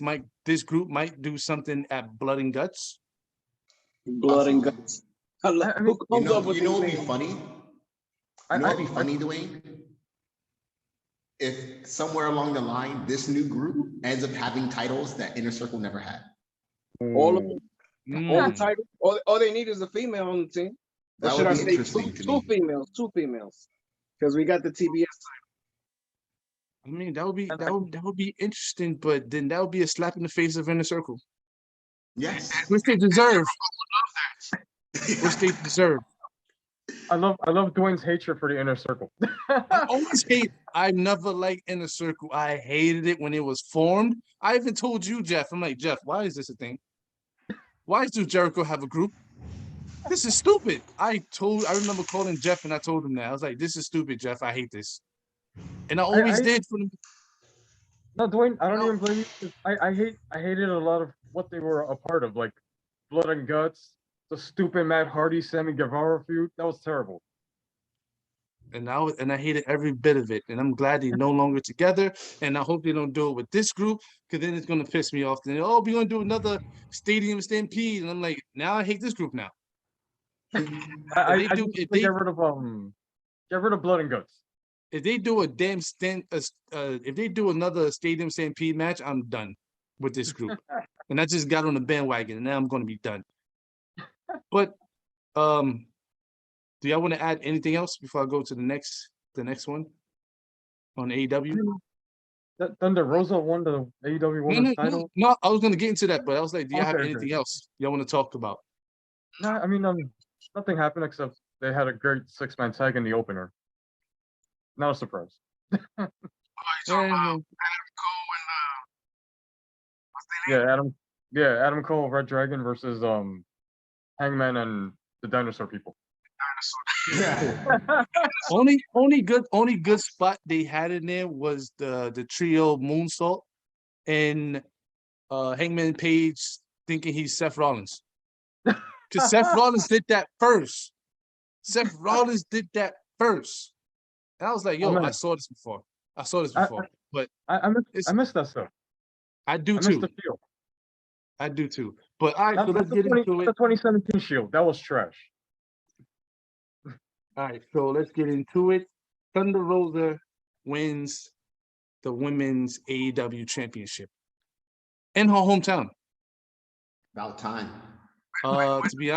group might do something at Blood and Guts. Blood and Guts. You know what would be funny? Dwayne? If somewhere along the line, this new group ends up having titles that Inner Circle never had. All of them. All the titles. All they need is a female on the team. That would be interesting to me. Two females. Because we got the TBS title. I mean, that would be interesting, but then that would be a slap in the face of Inner Circle. Yes. Which they deserve. Which they deserve. I love Dwayne's hatred for the Inner Circle. I never liked Inner Circle. I hated it when it was formed. I even told you, Jeff. I'm like, Jeff, why is this a thing? Why does Jericho have a group? This is stupid. I remember calling Jeff and I told him that. I was like, this is stupid, Jeff. I hate this. And I always did for them. No, Dwayne, I don't even blame you. I hated a lot of what they were a part of, like Blood and Guts, the stupid Matt Hardy, Sammy Guevara feud. That was terrible. And I hated every bit of it. And I'm glad they're no longer together. And I hope they don't do it with this group, because then it's gonna piss me off. Then we're gonna do another Stadium Stampede. And I'm like, now I hate this group now. Get rid of Blood and Guts. If they do if they do another Stadium Stampede match, I'm done with this group. And I just got on the bandwagon, and now I'm going to be done. But do y'all want to add anything else before I go to the next one on AEW? Thunder Rosa won the AEW Women's title. No, I was going to get into that, but I was like, do you have anything else y'all want to talk about? No, I mean, nothing happened except they had a great 6-man tag in the opener. Not a surprise. Adam Cole and Adam Cole, Red Dragon versus Hangman and the dinosaur people. Only good spot they had in there was the trio moonsault and Hangman Page thinking he's Seth Rollins. Because Seth Rollins did that first. Seth Rollins did that first. And I was like, yo, I saw this before. But I missed that stuff. I do I missed too. the Shield. I do too. But all right, so let's get into it. The 2017 Shield, that was trash. All right, so let's get into it. Thunder Rosa wins the women's AEW championship in her hometown. About time. To be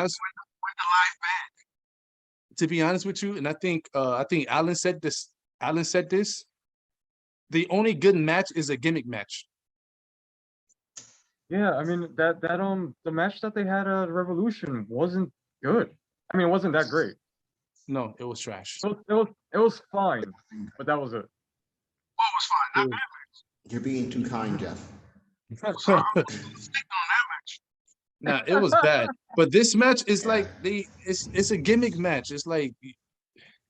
honest, with you, and I think Alan said this. The only good match is a gimmick match. Yeah, I mean the match that they had at Revolution wasn't good. I mean, it wasn't that great. No, it was trash. It was fine, but that was it. What was fine? Not that You're being too kind, Jeff. Nah, it was bad. But this match is like it's a gimmick match. It's like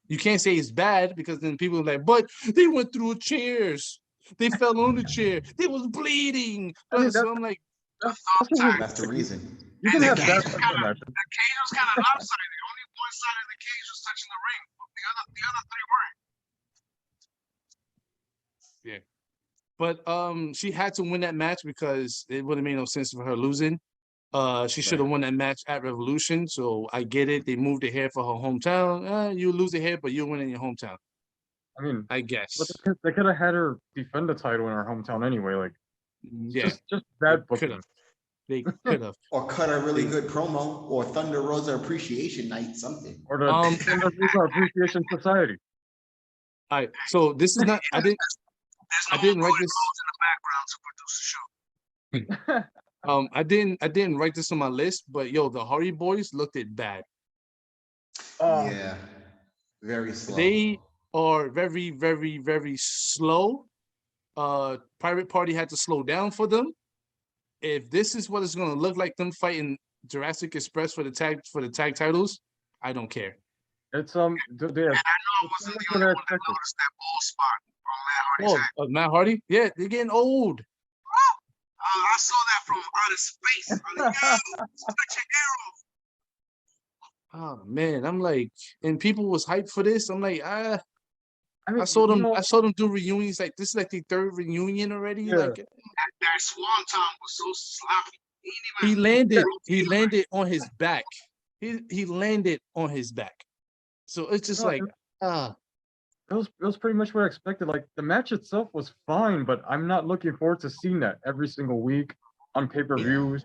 you can't say it's bad because then people are like, but they went through chairs. They fell on the chair. They was bleeding. So I'm like, that's the reason. You can have bad matches. The cage was kind of lopsided. Only one side of the cage was touching the ring. The other three weren't. yeah. But she had to win that match because it would have made no sense for her losing. She should have won that match at Revolution. So I get it. They moved it here for her hometown. You lose it here, but you win in your hometown. I mean, I guess. But they could have had her defend the title in her hometown anyway. Like, yeah, just bad booking. They could have. Or cut a really good promo, or Thunder Rosa Appreciation Night, something. Or the Thunder Rosa Appreciation Society. All right, so this is not. I didn't write this. In the background to produce a show. I didn't write this on my list, but yo, the Hardy Boys looked it bad. Yeah, very slow. They are very, very, very slow. Private Party had to slow down for them. If this is what it's gonna look like, them fighting Jurassic Express for the tag titles, I don't care. It's And I know I wasn't the only one that noticed that ball spot on Matt Hardy's head. Matt Hardy? Yeah, they're getting old. I saw that from outer space. I'm like, yo, such an arrow. Oh man, I'm like, and people was hyped for this. I'm like, I mean, I saw them do reunions. Like this is like the third reunion already. Yeah. Like That swanton was so sloppy. he landed on his back. He landed on his back. So it's just like It was pretty much what I expected. Like the match itself was fine, but I'm not looking forward to seeing that every single week on pay-per-views.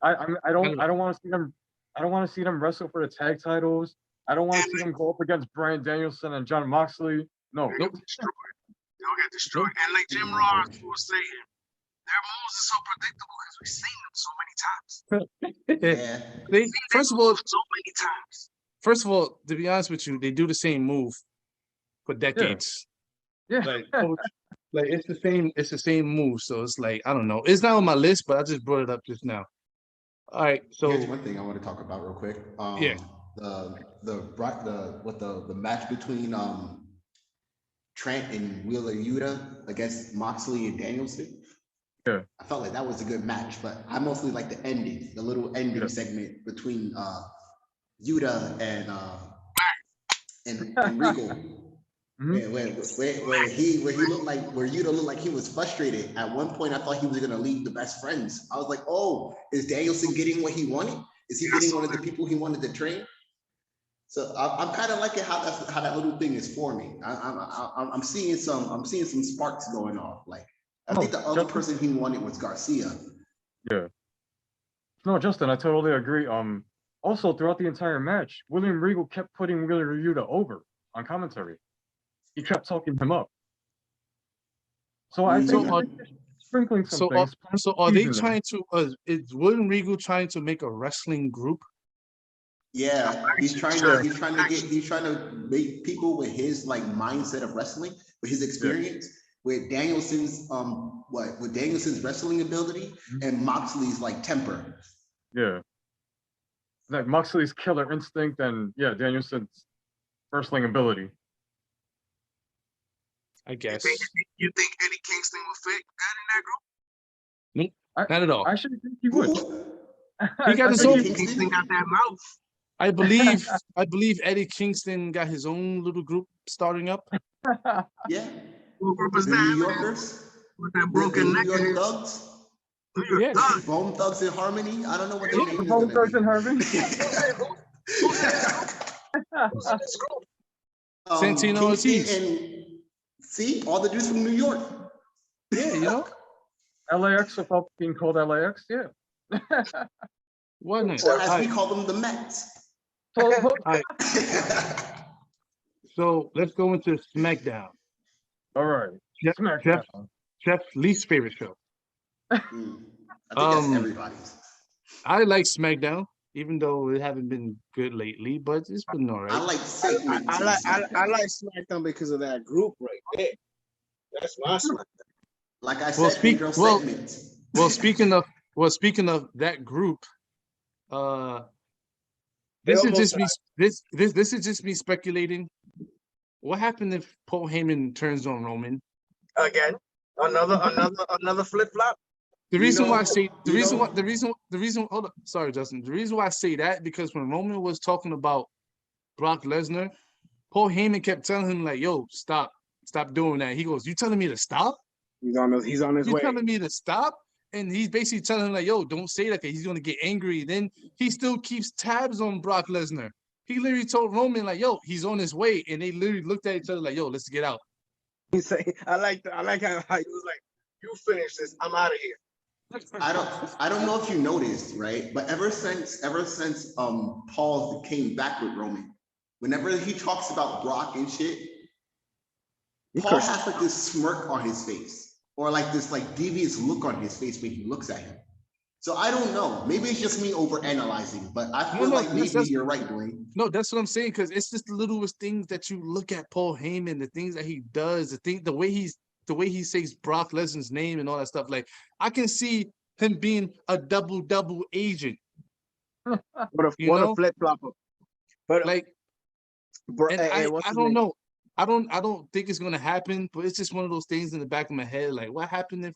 I don't want to see them. I don't want to see them wrestle for the tag titles. I don't want to see them go up against Bryan Danielson and Jon Moxley. No. They'll get destroyed. And like Jim Ross was saying, their moves are so predictable because we've seen them so many times. First of all, to be honest with you, they do the same move for decades. Yeah. Like it's the same move. So it's like, I don't know. It's not on my list, but I just brought it up just now. All right. So here's one thing I want to talk about real quick. The match between Trent and Wheeler Yuta against Moxley and Danielson. Yeah. I felt like that was a good match, but I mostly like the ending, the little ending segment between Yuta and Regal. Mm-hmm. Where Yuta looked like he was frustrated. At one point, I thought he was gonna leave the best friends. I was like, oh, is Danielson getting what he wanted? Is he getting one of the people he wanted to train? So I'm kind of liking how that little thing is forming. I'm seeing some sparks going off. Like I think the other person he wanted was Garcia. Yeah. No, Justin, I totally agree. Also throughout the entire match, William Regal kept putting Wheeler Yuta over on commentary. He kept talking him up. So I think sprinkling some things. So are they trying to? Is William Regal trying to make a wrestling group? Yeah, he's trying to make people with his like mindset of wrestling, with his experience, with Danielson's with Danielson's wrestling ability and Moxley's like temper. Yeah. like Moxley's killer instinct and Danielson's wrestling ability. I guess. You think Eddie Kingston will fit good in that group? Nope, not at all. I actually think he would. He got I his think own. Kingston got that mouth. I believe Eddie Kingston got his own little group starting up. Yeah. What group is The New that? Yorkers. With that The broken New neck. York Thugs. Yeah. Bone Thugs in Harmony. I don't know what their name is. Bone Thugs in Harmony. Santino Kingston Ortiz. and see all the dudes from New York. Yeah, you know. LAX without being called LAX, yeah. Why not? Or as we call them, the Mets. So let's go into SmackDown. All right. Jeff's least favorite show. I think that's everybody's. I like SmackDown, even though it haven't been good lately, but it's been all right. I like segments. I like SmackDown because of that group right there. That's my SmackDown. Like I said, segments. Speaking of that group, this is just me speculating. What happened if Paul Heyman turns on Roman Again? Another flip flop? The reason why I say hold up, sorry, Justin. The reason why I say that because when Roman was talking about Brock Lesnar, Paul Heyman kept telling him like, "Yo, stop doing that." He goes, "You telling me to stop?" He's on his way. You telling me to stop? And he's basically telling him like, "Yo, don't say that, because he's gonna get angry." Then he still keeps tabs on Brock Lesnar. He literally told Roman like, "Yo, he's on his way," and they literally looked at each other like, "Yo, let's get out." He say, "I like how he was like, you finish this, I'm out of here." I don't know if you noticed, right? But ever since Paul came back with Roman, whenever he talks about Brock and shit, Paul has like this smirk on his face, or like this like devious look on his face when he looks at him. So I don't know. Maybe it's just me overanalyzing, but I feel like maybe you're right, Dwayne. No, that's what I'm saying, because it's just the littlest things that you look at Paul Heyman, the things that he does, the way he says Brock Lesnar's name and all that stuff. Like, I can see him being a double agent. What a flip flopper. But like, and I don't know. I don't think it's gonna happen, but it's just one of those things in the back of my head. Like, what happened if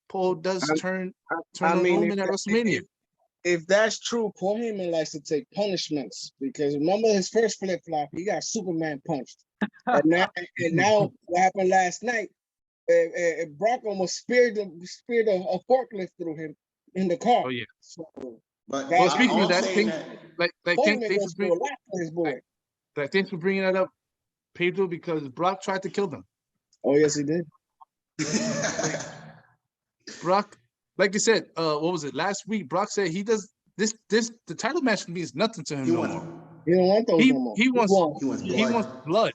Paul does turn on Roman at WrestleMania? If that's true, Paul Heyman likes to take punishments, because remember his first flip flop, he got Superman punched, and now what happened last night? Brock almost speared a forklift through him in the car. Oh yeah. So, but speaking of that, thanks for bringing that up, Pedro, because Brock tried to kill them. Oh yes, he did. Brock, like you said, what was it last week? Brock said he does this. The title match means nothing to him no more. He don't want those no more. He wants blood.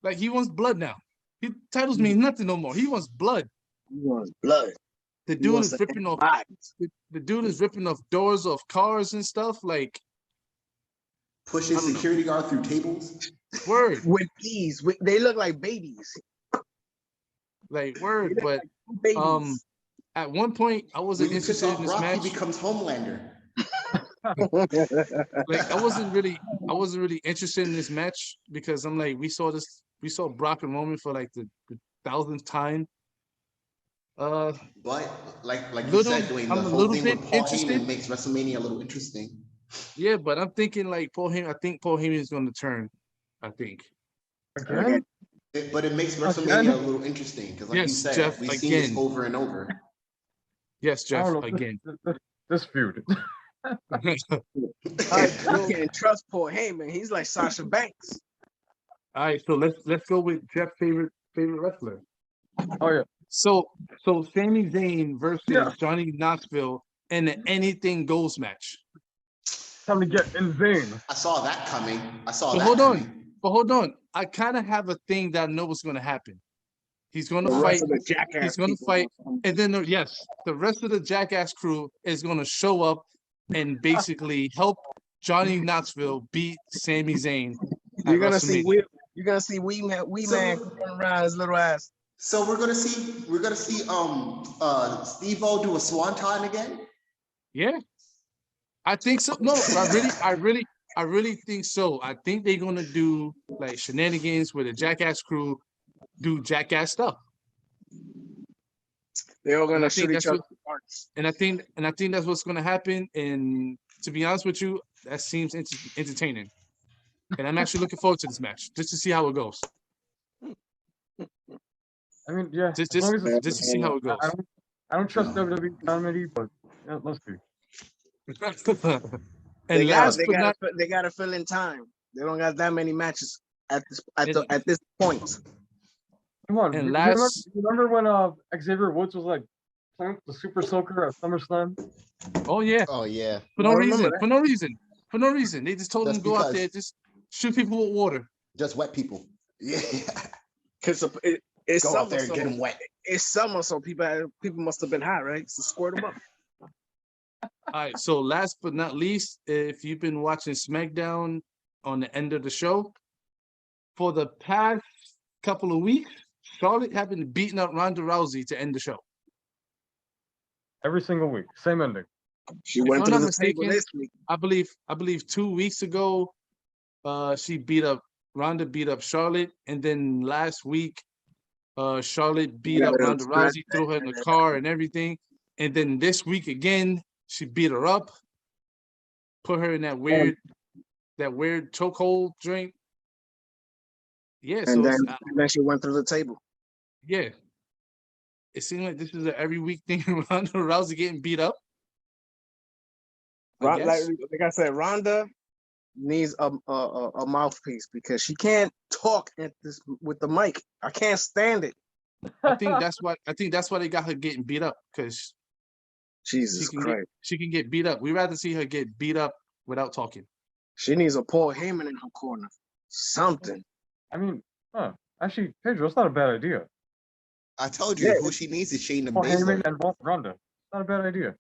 Like, he wants blood now. Titles mean nothing no more. He wants blood. He wants blood. The dude is ripping off. The dude is ripping off doors of cars and stuff. Like, pushing security guard through tables. Word. With ease. They look like babies. Like, word. But at one point I wasn't interested in this match. He becomes Homelander. Like, I wasn't really interested in this match, because I'm like, we saw Brock and Roman for like the 1000th time. But like you said, Dwayne, the whole thing with Paul Heyman makes WrestleMania a little interesting. Yeah, but I'm thinking like Paul Heyman. I think Paul Heyman is going to turn. I think. Okay. But it makes WrestleMania a little interesting, because, like you said, Jeff, we've seen this over and over. Yes, Jeff, again. This feud. I can't trust Paul Heyman. He's like Sasha Banks. All right, so let's go with Jeff's favorite wrestler. Oh yeah. So Sami Zayn versus Johnny Knoxville in the Anything Goes match. Time to get in Zayn. I saw that coming. But hold on. I kind of have a thing that I know what's going to happen. He's going to fight. He's going to fight, and then the rest of the Jackass crew is going to show up and basically help Johnny Knoxville beat Sami Zayn. You're gonna see Wee Man running around his little ass. So we're gonna see Steve-O do a swanton again. Yeah. I think so. No, I really think so. I think they're gonna do like shenanigans with the Jackass crew, do Jackass stuff. They're all And gonna I think shoot each that's other what, parts. and I think that's what's gonna happen. And to be honest with you, that seems entertaining. And I'm actually looking forward to this match just to see how it goes. I mean, yeah, Just as long as it's, just to see how it goes. I don't trust No. WWE comedy, but yeah, let's see. And They last but not gotta fill in time. They don't got that many matches at this And- at this point. Come on, And you last- remember when Xavier Woods was like playing the Super Soaker at SummerSlam? oh yeah, Oh yeah. for no I remember reason, that. for no reason, for no reason. They just told That's him to go out because- there, just shoot people with water. Just wet people. Yeah. Because it's Go summer, out there and so get them wet. it's summer, so people must have been hot, right? So squirt them up. All right, so last but not least, if you've been watching SmackDown on the end of the show, for the past couple of weeks, Charlotte have been beating up Ronda Rousey to end the show. Every single week, same ending. She If went I'm through not the table mistaken, this week. I believe 2 weeks ago, Ronda beat up Charlotte, and then last week, Charlotte beat Yeah, up it Ronda was Rousey, threw her in the car and everything. And then this week again, she beat her up, put her in that weird chokehold drink. Yeah, so And it's, then she went through the table. yeah, it seems like this is an every week thing. Ronda Rousey getting beat up. I Like guess. I said, Ronda needs a mouthpiece because she can't talk with the mic. I can't stand it. I think that's why they got her getting beat up, because Jesus Christ. she can get beat up. We'd rather see her get beat up without talking. She needs a Paul Heyman in her corner. Something. I mean, actually, Pedro, it's not a bad idea. I told you Yeah. who she needs is Shayna Paul Baszler. Heyman and Ronda. It's not a bad idea. I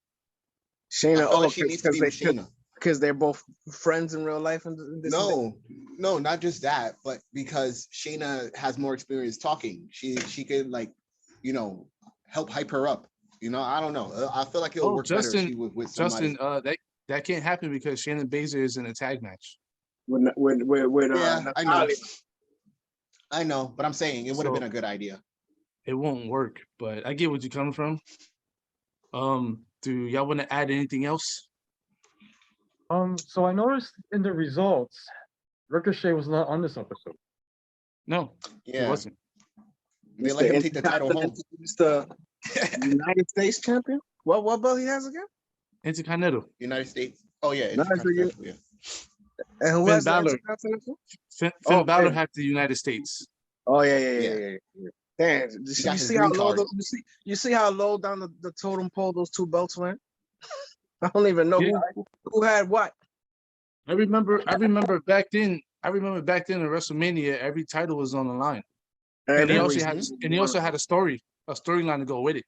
Shayna, feel like she needs to be with Shayna. because they're both friends in real life. And this and that. No, not just that, but because Shayna has more experience talking, she could help hype her up. I don't know. I feel like it'll work better if she was with somebody. Justin, that can't happen because Shannon Baszler is in a tag match. With Yeah, I know. Natalia. I know, but I'm saying it would have So- been a good idea. It won't work, but I get what you're coming from. Do y'all want to add anything else? So I noticed in the results, Ricochet was not on this episode. No, it Yeah, wasn't. they let him take the title home. He's the United States champion. What belt he has again? Intercontinental. United States. Oh yeah, No, it's so you- yeah. And who Finn has the Balor. Intercontinental? Finn Oh, Balor Finn. had the United States. Oh yeah. Damn, you got his see how green low card. you see how low down the totem pole those two belts went? I don't even know Yeah. who had what. I remember back then in WrestleMania, every title was on the line. And he also had a storyline to go with it.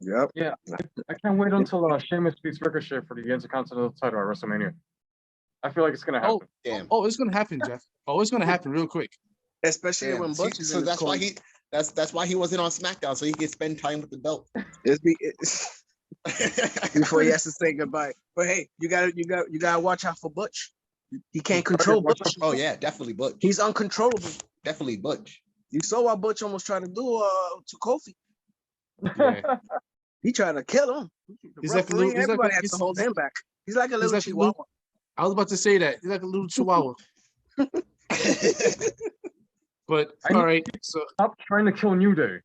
Yep. Yeah, I can't wait until Sheamus beats Ricochet for the Intercontinental title at WrestleMania. I feel like it's gonna happen. Damn. Oh, it's gonna happen, Jeff. Oh, it's gonna happen real quick. Especially Damn. when See, Butch is so in that's why corner. that's why he wasn't on SmackDown, so he could spend time with the belt. It's before he has to say goodbye. But hey, you gotta watch out for Butch. He can't control Butch. Oh yeah, definitely Butch. He's uncontrollable. Definitely Butch. You saw what Butch almost tried to do to Kofi. Yeah. He tried to kill him. He's like a little- he's like Everybody a- has to hold him back. He's like a little like a chihuahua. little- I was about to say that. He's like a little chihuahua. But I all right, so Stop trying to kill New Day.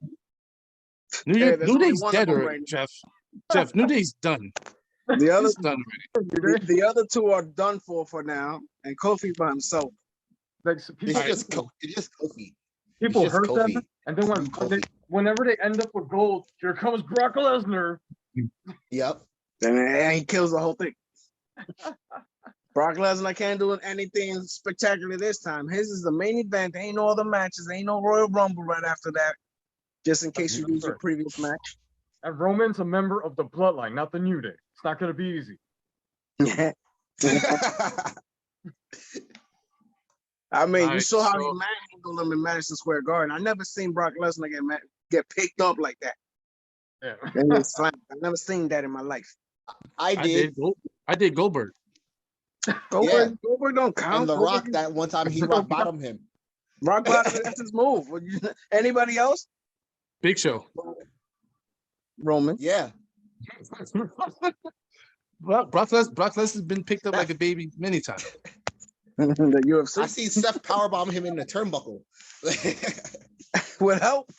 New Hey, there's New only Day's one of dead them already, right Jeff. Jeff, New Day's done. The other He's done already. the other two are done for now, and Kofi by himself. Like, so people, It's just Kofi. people It's just hurt them, Kofi. and then whenever they end up with gold, here comes Brock Lesnar. Yep. And he kills the whole thing. Brock Lesnar can't do anything spectacular this time. His is the main event. There ain't no other matches. There ain't no Royal Rumble right after that. Just in case you lose your previous match. And Roman's a member of the Bloodline, not the New Day. It's not gonna be easy. I mean, you Alright, saw how so- he manhandled him in Madison Square Garden. I never seen Brock Lesnar get picked up like that. Yeah. And get slammed. I never seen that in my life. I did. I did Goldberg. Goldberg don't count. And The Goldberg Rock, that one time he rock bottomed him. Rock bottom, that's his move. Anybody else? Big Show. Roman. Yeah. Brock Lesnar's been picked up like a baby many times. The UFC. I see Seth powerbomb him in the turnbuckle. Would help.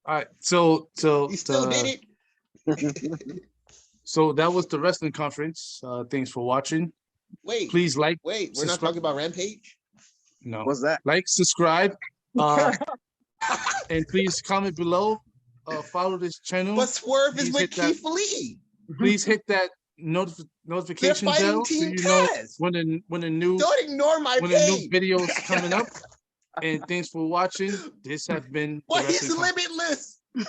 All right, so He still did it. So that was the wrestling conference. Thanks for watching. Wait, Please like. we're not subscribe. talking about Rampage? No. What's that? Like, subscribe, and please comment below. Follow this channel. But Swerve Please is with hit that- Keith Lee. Please hit that notification fighting bell so Team you know Taz. when a new Don't ignore my page. video is coming up. And thanks for watching. This has been the But he's Wrestling Conference. limitless.